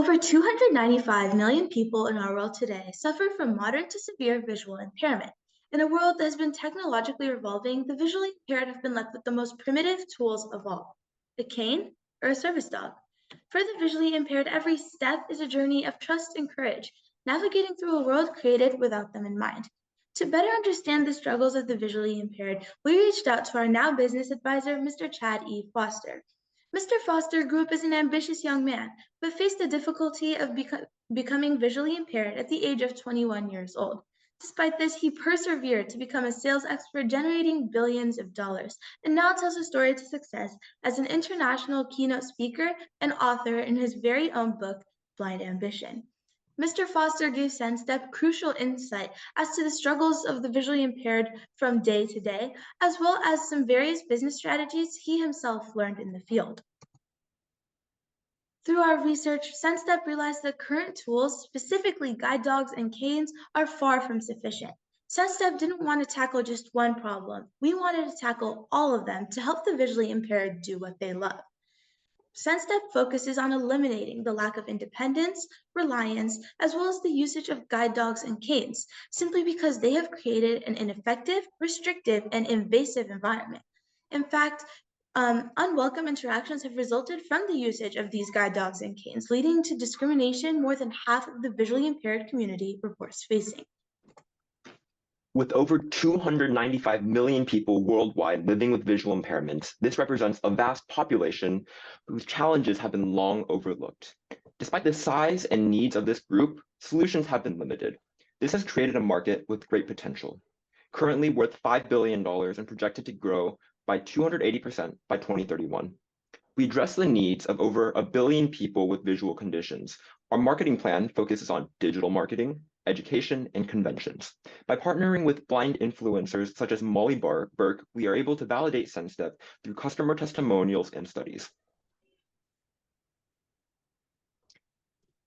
Over 295 million people in our world today suffer from moderate to severe visual impairment. In a world that has been technologically evolving, the visually impaired have been left with the most primitive tools of all, a cane or a service dog. For the visually impaired, every step is a journey of trust and courage, navigating through a world created without them in mind. To better understand the struggles of the visually impaired, we reached out to our now business advisor, Mr. Chad E. Foster. Mr. Foster grew up as an ambitious young man, but faced the difficulty of becoming visually impaired at the age of 21 years old. Despite this, he persevered to become a sales expert, generating billions of dollars, and now tells a story to success as an international keynote speaker and author in his very own book, Blind Ambition. Mr. Foster gives SenseStep crucial insight as to the struggles of the visually impaired from day to day, as well as some various business strategies he himself learned in the field. Through our research, SenseStep realized that current tools, specifically guide dogs and canes, are far from sufficient. SenseStep didn't want to tackle just one problem. We wanted to tackle all of them to help the visually impaired do what they love. SenseStep focuses on eliminating the lack of independence, reliance, as well as the usage of guide dogs and canes, simply because they have created an ineffective, restrictive, and invasive environment. In fact, unwelcome interactions have resulted from the usage of these guide dogs and canes, leading to discrimination more than half of the visually impaired community reports facing. With over 295 million people worldwide living with visual impairments, this represents a vast population whose challenges have been long overlooked. Despite the size and needs of this group, solutions have been limited. This has created a market with great potential, currently worth $5 billion and projected to grow by 280% by 2031. We address the needs of over 1 billion people with visual conditions. Our marketing plan focuses on digital marketing, education, and conventions. By partnering with blind influencers such as Molly Burke, we are able to validate SenseStep through customer testimonials and studies.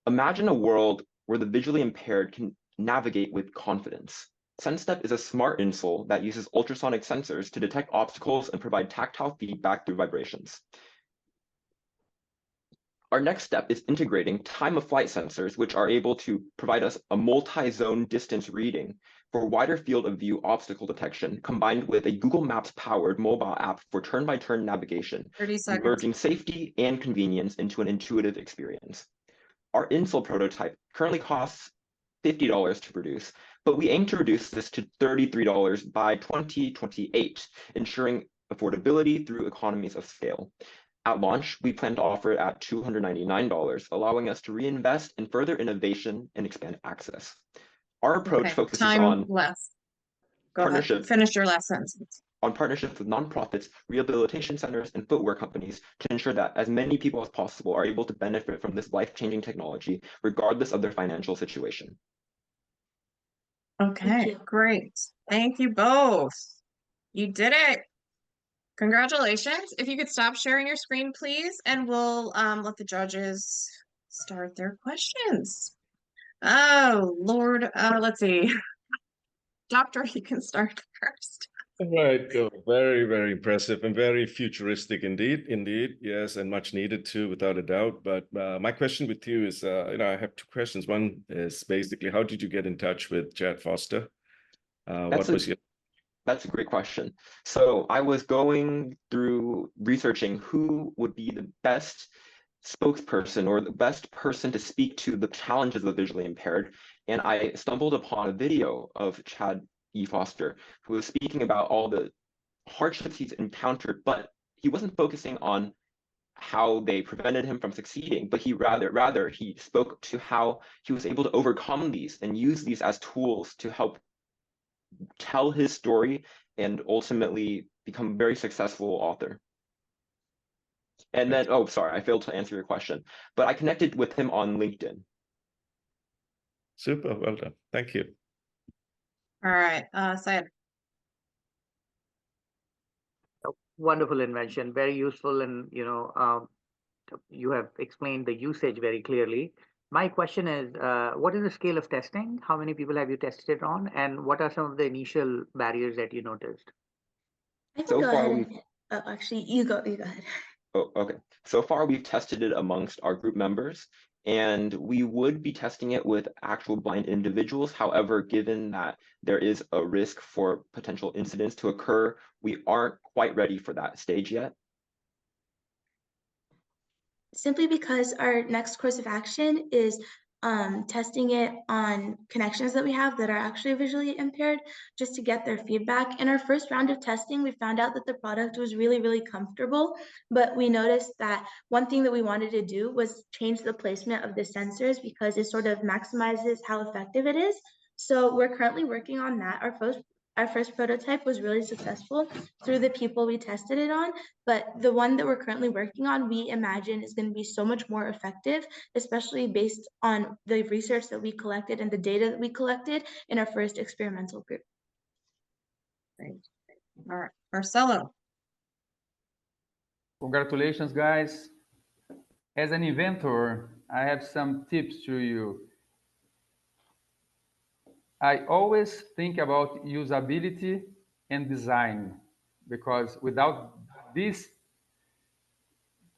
Imagine a world where the visually impaired can navigate with confidence. SenseStep is a smart insole that uses ultrasonic sensors to detect obstacles and provide tactile feedback through vibrations. Our next step is integrating time-of-flight sensors, which are able to provide us a multi-zone distance reading for wider field of view obstacle detection, combined with a Google Maps-powered mobile app for turn-by-turn navigation, merging safety and convenience into an intuitive experience. Our insole prototype currently costs $50 to produce, but we aim to reduce this to $33 by 2028, ensuring affordability through economies of scale. At launch, we plan to offer it at $299, allowing us to reinvest in further innovation and expand access. Our approach focuses on partnerships. Finish your last sentence. On partnerships with nonprofits, rehabilitation centers, and footwear companies to ensure that as many people as possible are able to benefit from this life-changing technology, regardless of their financial situation. Okay, great. Thank you both. You did it. Congratulations. If you could stop sharing your screen, please, and we'll let the judges start their questions. Oh, Lord. Let's see. Doctor, you can start first. Right. Very, very impressive and very futuristic indeed. Yes, and much needed too, without a doubt. But my question with you is, I have two questions. One is basically, how did you get in touch with Chad Foster? That's a great question. So I was going through researching who would be the best spokesperson or the best person to speak to the challenges of the visually impaired. And I stumbled upon a video of Chad E. Foster, who was speaking about all the hardships he's encountered, but he wasn't focusing on how they prevented him from succeeding, but he rather he spoke to how he was able to overcome these and use these as tools to help tell his story and ultimately become a very successful author. And then, oh, sorry, I failed to answer your question, but I connected with him on LinkedIn. Super, well done. Thank you. All right, Syed. Wonderful invention, very useful, and you have explained the usage very clearly. My question is, what is the scale of testing? How many people have you tested it on? And what are some of the initial barriers that you noticed? I can go ahead. Actually, you go ahead. Oh, okay. So far, we've tested it amongst our group members, And we would be testing it with actual blind individuals. However, given that there is a risk for potential incidents to occur, we aren't quite ready for that stage yet. Simply because our next course of action is testing it on connections that we have that are actually visually impaired, just to get their feedback. In our first round of testing, we found out that the product was really, really comfortable, but we noticed that one thing that we wanted to do was change the placement of the sensors because it sort of maximizes how effective it is. So we're currently working on that. Our first prototype was really successful through the people we tested it on, but the one that we're currently working on, we imagine is going to be so much more effective, especially based on the research that we collected and the data that we collected in our first experimental group. Great. All right, Marcelo. Congratulations, guys. As an inventor, I have some tips to you. I always think about usability and design, because without this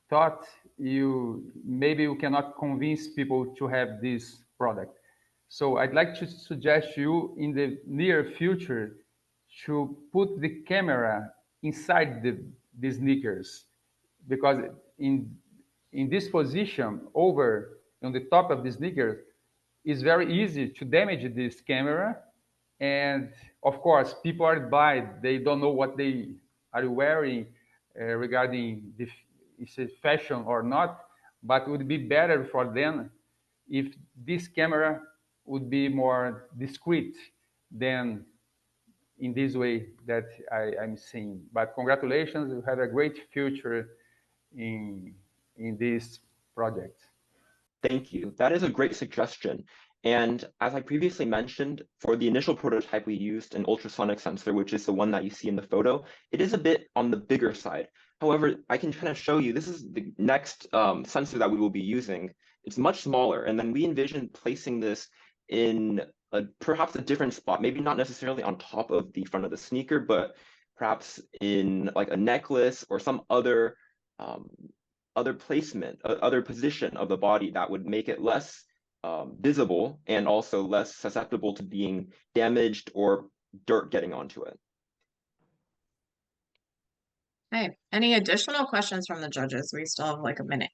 thought, maybe you cannot convince people to have this product. So I'd like to suggest you in the near future to put the camera inside the sneakers, because in this position over on the top of the sneaker, it's very easy to damage this camera. And of course, people are blind, they don't know what they are wearing regarding is it fashion or not, but it would be better for them if this camera would be more discreet than in this way that I'm seeing. But congratulations, you have a great future in this project. Thank you. That is a great suggestion. And as I previously mentioned, for the initial prototype, we used an ultrasonic sensor, which is the one that you see in the photo. It is a bit on the bigger side. However, I can kind of show you, this is the next sensor that we will be using. It's much smaller. And then we envision placing this in perhaps a different spot, maybe not necessarily on top of the front of the sneaker, but perhaps in like a necklace or some other placement, other position of the body that would make it less visible and also less susceptible to being damaged or dirt getting onto it. Okay, any additional questions from the judges? We still have like a minute.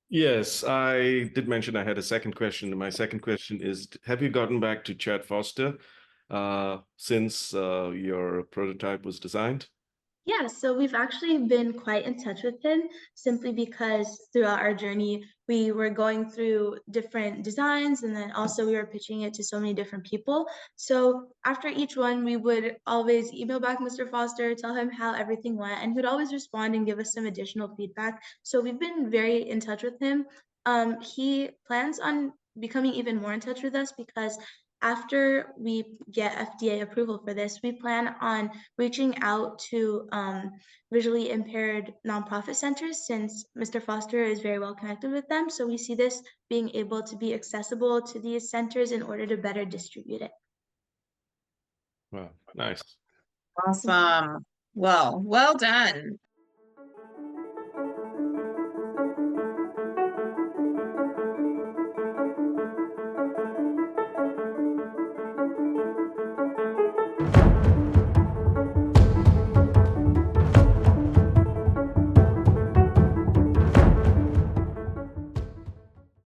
Yes, I did mention I had a second question. My second question is, have you gotten back to Chad Foster since your prototype was designed? Yeah, so we've actually been quite in touch with him simply because throughout our journey, we were going through different designs and then also we were pitching it to so many different people. So after each one, we would always email back Mr. Foster, tell him how everything went, and he would always respond and give us some additional feedback. So we've been very in touch with him. He plans on becoming even more in touch with us because after we get FDA approval for this, we plan on reaching out to visually impaired nonprofit centers since Mr. Foster is very well connected with them. So we see this being able to be accessible to these centers in order to better distribute it. Wow, nice. Awesome. Well done.